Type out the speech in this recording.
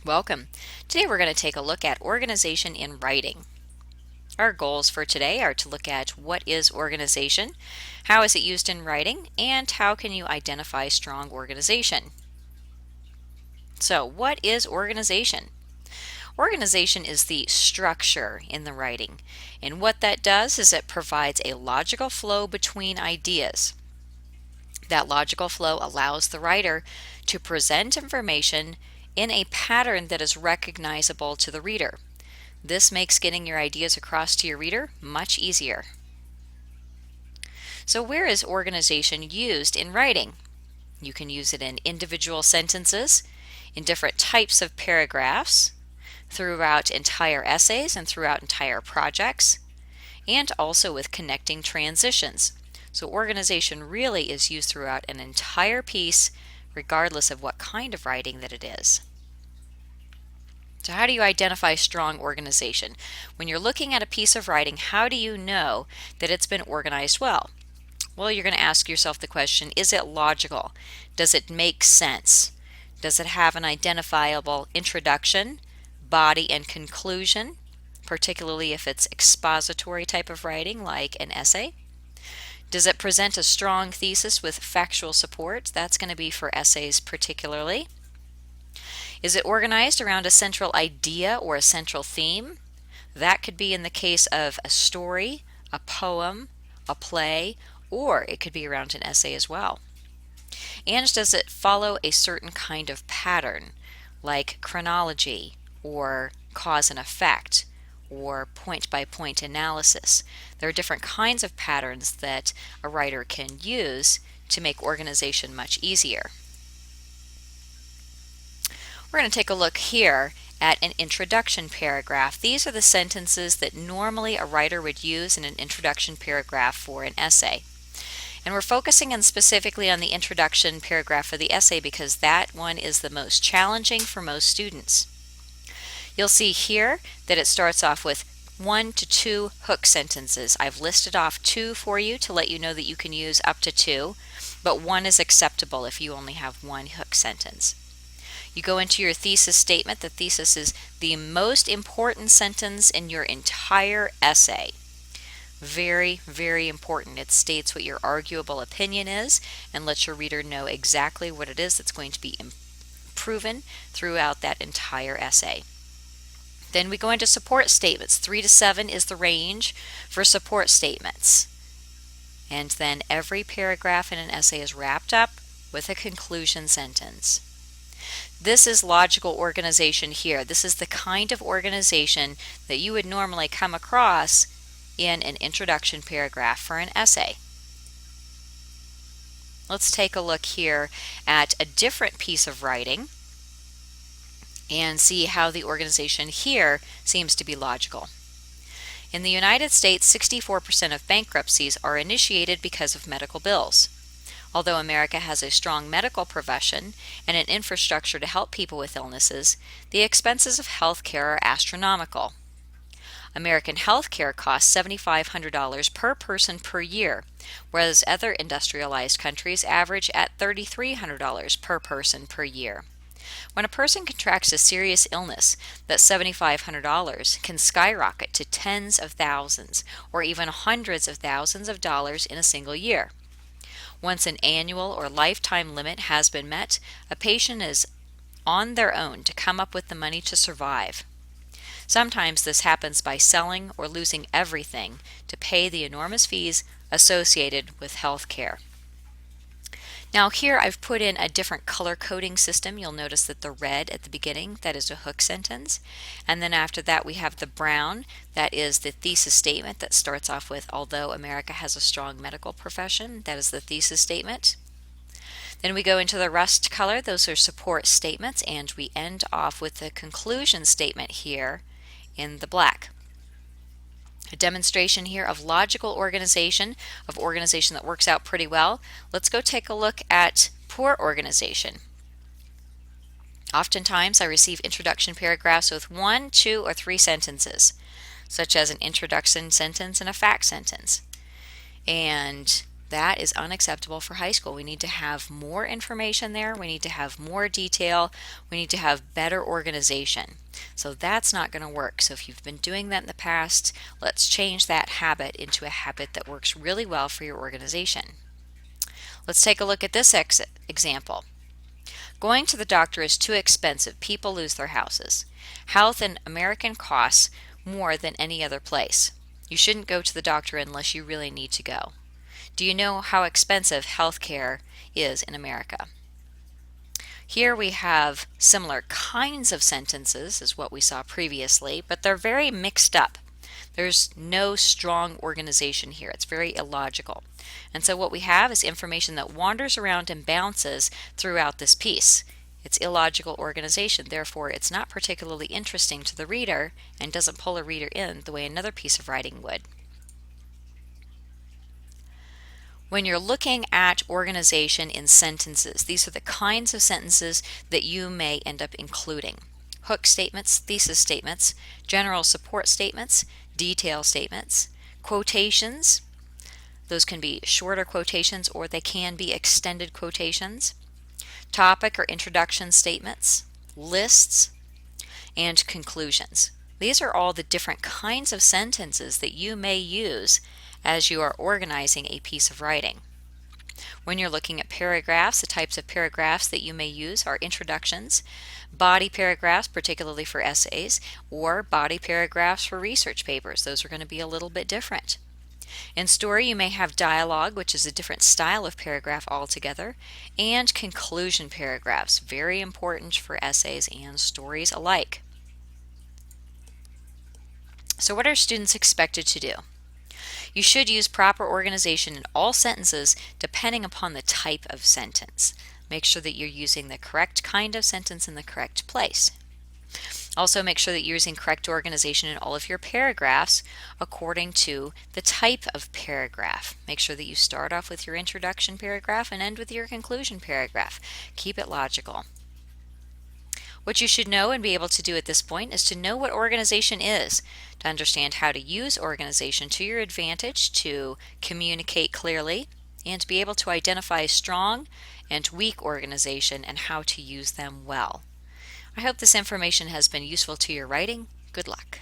Welcome. Today we're going to take a look at organization in writing. Our goals for today are to look at what is organization, how is it used in writing, and how can you identify strong organization. So, what is organization? Organization is the structure in the writing, and what that does is it provides a logical flow between ideas. That logical flow allows the writer to present information in a pattern that is recognizable to the reader. This makes getting your ideas across to your reader much easier. So, where is organization used in writing? You can use it in individual sentences, in different types of paragraphs, throughout entire essays and throughout entire projects, and also with connecting transitions. So organization really is used throughout an entire piece, regardless of what kind of writing that it is. So how do you identify strong organization? When you're looking at a piece of writing, how do you know that it's been organized well? Well, you're going to ask yourself the question, is it logical? Does it make sense? Does it have an identifiable introduction, body, and conclusion, particularly if it's expository type of writing like an essay? Does it present a strong thesis with factual support? That's going to be for essays particularly. Is it organized around a central idea or a central theme? That could be in the case of a story, a poem, a play, or it could be around an essay as well. And does it follow a certain kind of pattern, like chronology or cause and effect, or point-by-point analysis? There are different kinds of patterns that a writer can use to make organization much easier. We're going to take a look here at an introduction paragraph. These are the sentences that normally a writer would use in an introduction paragraph for an essay. And we're focusing in specifically on the introduction paragraph of the essay because that one is the most challenging for most students. You'll see here that it starts off with 1 to 2 hook sentences. I've listed off 2 for you to let you know that you can use up to 2, but 1 is acceptable if you only have 1 hook sentence. You go into your thesis statement. The thesis is the most important sentence in your entire essay. Very, very important. It states what your arguable opinion is and lets your reader know exactly what it is that's going to be proven throughout that entire essay. Then we go into support statements. 3 to 7 is the range for support statements. And then every paragraph in an essay is wrapped up with a conclusion sentence. This is logical organization here. This is the kind of organization that you would normally come across in an introduction paragraph for an essay. Let's take a look here at a different piece of writing and see how the organization here seems to be logical. In the United States, 64% of bankruptcies are initiated because of medical bills. Although America has a strong medical profession and an infrastructure to help people with illnesses, the expenses of health care are astronomical. American health care costs $7,500 per person per year, whereas other industrialized countries average at $3,300 per person per year. When a person contracts a serious illness, that $7,500 can skyrocket to tens of thousands or even hundreds of thousands of dollars in a single year. Once an annual or lifetime limit has been met, a patient is on their own to come up with the money to survive. Sometimes this happens by selling or losing everything to pay the enormous fees associated with health care. Now here I've put in a different color coding system. You'll notice that the red at the beginning, that is a hook sentence. And then after that we have the brown, that is the thesis statement that starts off with, although America has a strong medical profession, that is the thesis statement. Then we go into the rust color, those are support statements, and we end off with the conclusion statement here in the black. A demonstration here of logical organization, of organization that works out pretty well. Let's go take a look at poor organization. Oftentimes I receive introduction paragraphs with 1, 2, or 3 sentences, such as an introduction sentence and a fact sentence. And That is unacceptable for high school. We need to have more information there. We need to have more detail. We need to have better organization. So that's not going to work. So if you've been doing that in the past, let's change that habit into a habit that works really well for your organization. Let's take a look at this example. Going to the doctor is too expensive. People lose their houses. Health in America costs more than any other place. You shouldn't go to the doctor unless you really need to go. Do you know how expensive health care is in America? Here we have similar kinds of sentences as what we saw previously, but they're very mixed up. There's no strong organization here. It's very illogical. And so what we have is information that wanders around and bounces throughout this piece. It's illogical organization, therefore it's not particularly interesting to the reader and doesn't pull a reader in the way another piece of writing would. When you're looking at organization in sentences, these are the kinds of sentences that you may end up including. Hook statements, thesis statements, general support statements, detail statements, quotations. Those can be shorter quotations or they can be extended quotations. Topic or introduction statements, lists, and conclusions. These are all the different kinds of sentences that you may use as you are organizing a piece of writing. When you're looking at paragraphs, the types of paragraphs that you may use are introductions, body paragraphs, particularly for essays, or body paragraphs for research papers. Those are going to be a little bit different. In story, you may have dialogue, which is a different style of paragraph altogether, and conclusion paragraphs, very important for essays and stories alike. So what are students expected to do? You should use proper organization in all sentences depending upon the type of sentence. Make sure that you're using the correct kind of sentence in the correct place. Also make sure that you're using correct organization in all of your paragraphs according to the type of paragraph. Make sure that you start off with your introduction paragraph and end with your conclusion paragraph. Keep it logical. What you should know and be able to do at this point is to know what organization is, to understand how to use organization to your advantage, to communicate clearly, and to be able to identify strong and weak organization and how to use them well. I hope this information has been useful to your writing. Good luck.